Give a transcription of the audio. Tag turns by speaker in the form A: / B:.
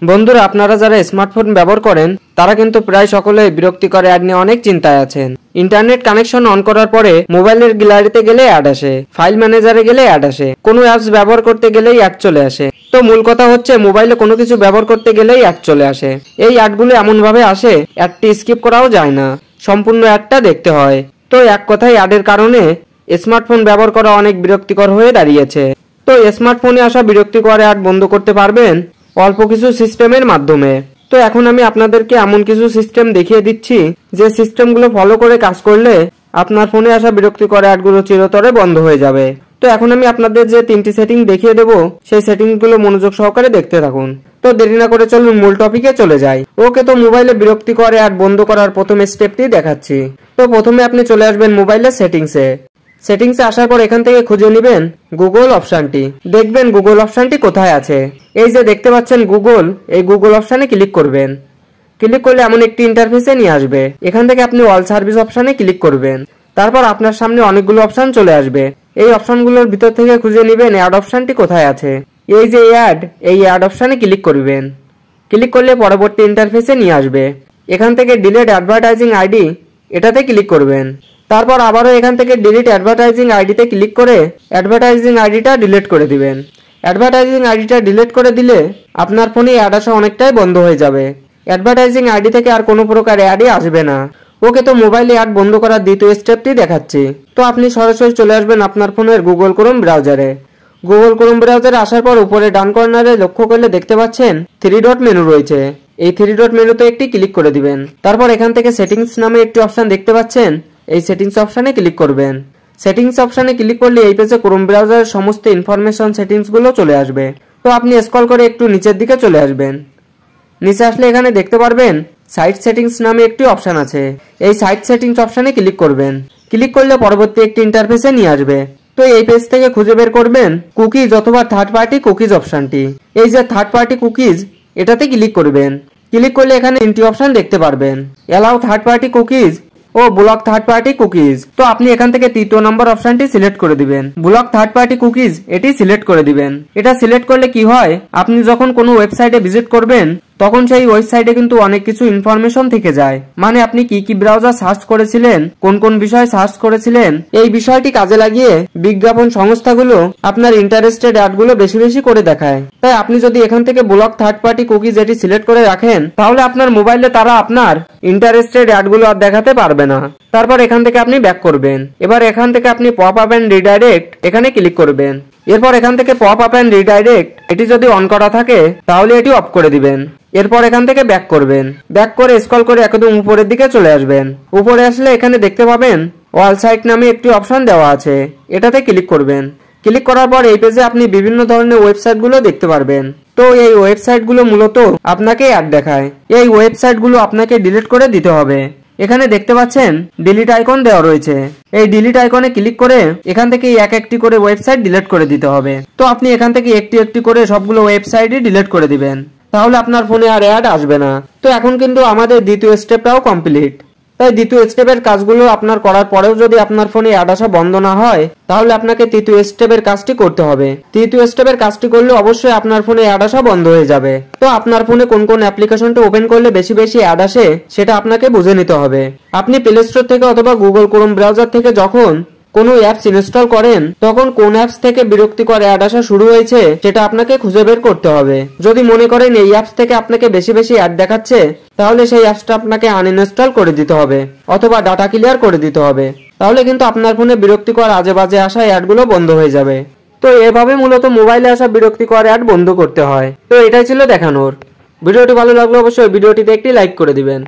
A: বন্ধুরা, আপনারা যারা স্মার্টফোন ব্যবহার করেন তারা কিন্তু প্রায় সকলেই বিরক্তিকর অ্যাড নিয়ে অনেক চিন্তায় আছেন। ইন্টারনেট কানেকশন অন করার পরে মোবাইলের গ্যালারিতে গেলে অ্যাড আসে, ফাইল ম্যানেজারে গেলে অ্যাড আসে, কোনো অ্যাপস ব্যবহার করতে গেলেই অ্যাড চলে আসে। তো মূল কথা হচ্ছে মোবাইলে কোনো কিছু ব্যবহার করতে গেলেই অ্যাড চলে আসে। এই অ্যাডগুলো এমন ভাবে আসে অ্যাডটি স্কিপ করাও যায় না, সম্পূর্ণ অ্যাডটা দেখতে হয়। তো এক কথায় অ্যাডের কারণে স্মার্টফোন ব্যবহার করা অনেক বিরক্তিকর হয়ে দাঁড়িয়েছে। তো স্মার্টফোনে আসা বিরক্তিকর অ্যাড বন্ধ করতে পারবেন অল্প কিছু সিস্টেমের মাধ্যমে। তো এখন আমি আপনাদেরকে এমন কিছু সিস্টেম দেখিয়ে দিচ্ছি যে সিস্টেমগুলো ফলো করে কাজ করলে আপনার ফোনে আসা বিরক্তিকর অ্যাডগুলো চিরতরে বন্ধ হয়ে যাবে। তো এখন আমি আপনাদের যে 3টি সেটিং দেখিয়ে দেব সেই সেটিংগুলো মনোযোগ সহকারে দেখতে থাকুন। তো দেরি না করে চলুন মূল টপিকে চলে যাই। ওকে, তো মোবাইলে বিরক্তিকর অ্যাড বন্ধ করার প্রথম স্টেপটি দেখাচ্ছি। তো প্রথমে আপনি চলে আসবেন মোবাইলের সেটিংসে আসার পর এখান থেকে খুঁজে নেবেন গুগল অপশনটি। দেখবেন গুগল অপশনটি কোথায় আছে। এই যে দেখতে পাচ্ছেন গুগল, এই গুগল অপশনে ক্লিক করবেন। ক্লিক করলে এমন একটি ইন্টারফেসে নিয়ে আসবে। এখান থেকে আপনি অল সার্ভিস অপশনে ক্লিক করবেন। তারপর আপনার সামনে অনেকগুলো অপশন চলে আসবে। এই অপশনগুলোর ভিতর থেকে খুঁজে নেবেন অ্যাড অপশনটি কোথায় আছে। এই যে অ্যাড, এই অ্যাড অপশনে ক্লিক করবেন। ক্লিক করলে পরবর্তী ইন্টারফেসে নিয়ে আসবে। এখান থেকে ডিলিট অ্যাডভার্টাইজিং আইডি, এটাতে ক্লিক করবেন। তারপর আবারও এখান থেকে ডিলিট অ্যাডভার্টাইজিং আইডিতে ক্লিক করে অ্যাডভার্টাইজিং আইডিটা ডিলিট করে দিবেন। অ্যাডভার্টাইজিং আইডিটা ডিলিট করে দিলে আপনার ফোনে অ্যাড আসা অনেকটাই বন্ধ হয়ে যাবে। অ্যাডভার্টাইজিং আইডি থেকে আর কোনো প্রকার অ্যাডই আসবে না। ওকে, তো মোবাইলে অ্যাড বন্ধ করার দ্বিতীয় স্টেপটি দেখাচ্ছি। তো আপনি সরাসরি চলে আসবেন আপনার ফোনের গুগল ক্রোম ব্রাউজারে। গুগল ক্রোম ব্রাউজারে আসার পর উপরে ডান কর্নারে লক্ষ্য করলে দেখতে পাচ্ছেন 3 ডট মেনু রয়েছে। এই 3 ডট মেনুতে একটি ক্লিক করে দিবেন। তারপর এখান থেকে সেটিংস নামে একটি অপশন দেখতে পাচ্ছেন, এই সেটিংস অপশনে ক্লিক করবেন। সেটিংস অপশনে ক্লিক করলে এই পেজে ক্রোম ব্রাউজারের সমস্ত ইনফরমেশন সেটিংসগুলো চলে আসবে। তো আপনি স্ক্রল করে একটু নিচের দিকে চলে আসবেন। নিচে আসলে এখানে দেখতে পারবেন সাইট সেটিংস নামে একটি অপশন আছে। এই সাইট সেটিংস অপশনে ক্লিক করবেন। ক্লিক করলে পরবর্তী একটি ইন্টারফেসে নিয়ে আসবে। তো এই পেজ থেকে খুঁজে বের করবেন কুকিজ অথবা থার্ড পার্টি কুকিজ অপশনটি। এই যে থার্ড পার্টি কুকিজ, এটাতে ক্লিক করবেন। ক্লিক করলে এখানে 3টি অপশন দেখতে পারবেন, অ্যালাউ থার্ড পার্টি কুকিজ ও ব্লক থার্ড পার্টি কুকিজ। তো আপনি এখান থেকে 3য় নম্বর অপশনটি সিলেক্ট করে দিবেন। ব্লক থার্ড পার্টি কুকিজ এটি সিলেক্ট করে দিবেন। এটা সিলেক্ট করলে কি হয়, আপনি যখন কোনো ওয়েবসাইটে ভিজিট করবেন তখন সেই ওয়েবসাইটে কিন্তু অনেক কিছু ইনফরমেশন থেকে যায়। মানে আপনি কি কি ব্রাউজার সার্চ করেছিলেন, কোন কোন বিষয় সার্চ করেছিলেন, এই বিষয়টি কাজে লাগিয়ে বিজ্ঞাপন সংস্থাগুলো আপনার ইন্টারেস্টেড অ্যাডগুলো বেশি বেশি করে দেখায়। তাই আপনি যদি এখান থেকে ব্লক থার্ড পার্টি কুকিজ এটি সিলেক্ট করে রাখেন তাহলে আপনার মোবাইলে তারা আপনার ইন্টারেস্টেড অ্যাডগুলো আর দেখাতে পারবে না। তারপর এখান থেকে আপনি ব্যাক করবেন। এবার এখান থেকে আপনি পপ আপ এন্ড রিডাইরেক্ট এখানে ক্লিক করবেন। এরপর এখান থেকে পপ আপ এন্ড রিডাইরেক্ট এটি যদি অন করা থাকে তাহলে এটি অফ করে দিবেন। এরপর এখান থেকে ব্যাক করবেন। ব্যাক করে স্ক্রল করে একদম উপরের দিকে চলে আসবেন। উপরে আসলে এখানে দেখতে পাবেন অল সাইট নামে একটি অপশন দেওয়া আছে, এটাতে ক্লিক করবেন। ক্লিক করার পর এই পেজে আপনি বিভিন্ন ধরনের ওয়েবসাইটগুলো দেখতে পারবেন। তো এই ওয়েবসাইটগুলো মূলত আপনাকে অ্যাড দেখায়। এই ওয়েবসাইটগুলো আপনাকে ডিলিট করে দিতে হবে। এখানে দেখতে পাচ্ছেন ডিলিট আইকন দেওয়া রয়েছে। এই ডিলিট আইকনে ক্লিক করে এখান থেকে এক একটি করে ওয়েবসাইট ডিলিট করে দিতে হবে। তো আপনি এখান থেকে একটি একটি করে সবগুলো ওয়েবসাইটই ডিলিট করে দিবেন, তাহলে আপনার ফোনে আর অ্যাড আসবে না। তো এখন কিন্তু আমাদের দ্বিতীয় স্টেপটাও কমপ্লিট। তাই দ্বিতীয় স্টেপের কাজগুলো আপনার করার পরেও যদি আপনার ফোনে অ্যাড আসা বন্ধ না হয় তাহলে আপনাকে তৃতীয় স্টেপের কাজটি করতে হবে। তৃতীয় স্টেপের কাজটি করলে অবশ্যই আপনার ফোনে অ্যাড আসা বন্ধ হয়ে যাবে। তো আপনার ফোনে কোন কোন অ্যাপ্লিকেশনটা ওপেন করলে বেশি বেশি অ্যাড আসে সেটা আপনাকে বুঝে নিতে হবে। আপনি প্লে স্টোর থেকে অথবা গুগল ক্রোম ব্রাউজার থেকে যখন কোনো অ্যাপস ইনস্টল করেন তখন কোন অ্যাপস থেকে বিরক্তিকর অ্যাড আসা শুরু হয়েছে সেটা আপনাকে খুঁজে বের করতে হবে। যদি মনে করেন এই অ্যাপস থেকে আপনাকে বেশি বেশি অ্যাড দেখাচ্ছে তাহলে সেই অ্যাপসটা আপনাকে আনইনস্টল করে দিতে হবে অথবা ডাটা ক্লিয়ার করে দিতে হবে। তাহলে কিন্তু আপনার ফোনে বিরক্তিকর আজে বাজে আসা অ্যাডগুলো বন্ধ হয়ে যাবে। তো এভাবে মূলত মোবাইলে আসা বিরক্তিকর অ্যাড বন্ধ করতে হয়। তো এটাই ছিল দেখানোর। ভিডিওটি ভালো লাগলে অবশ্যই ভিডিওটিতে একটি লাইক করে দিবেন।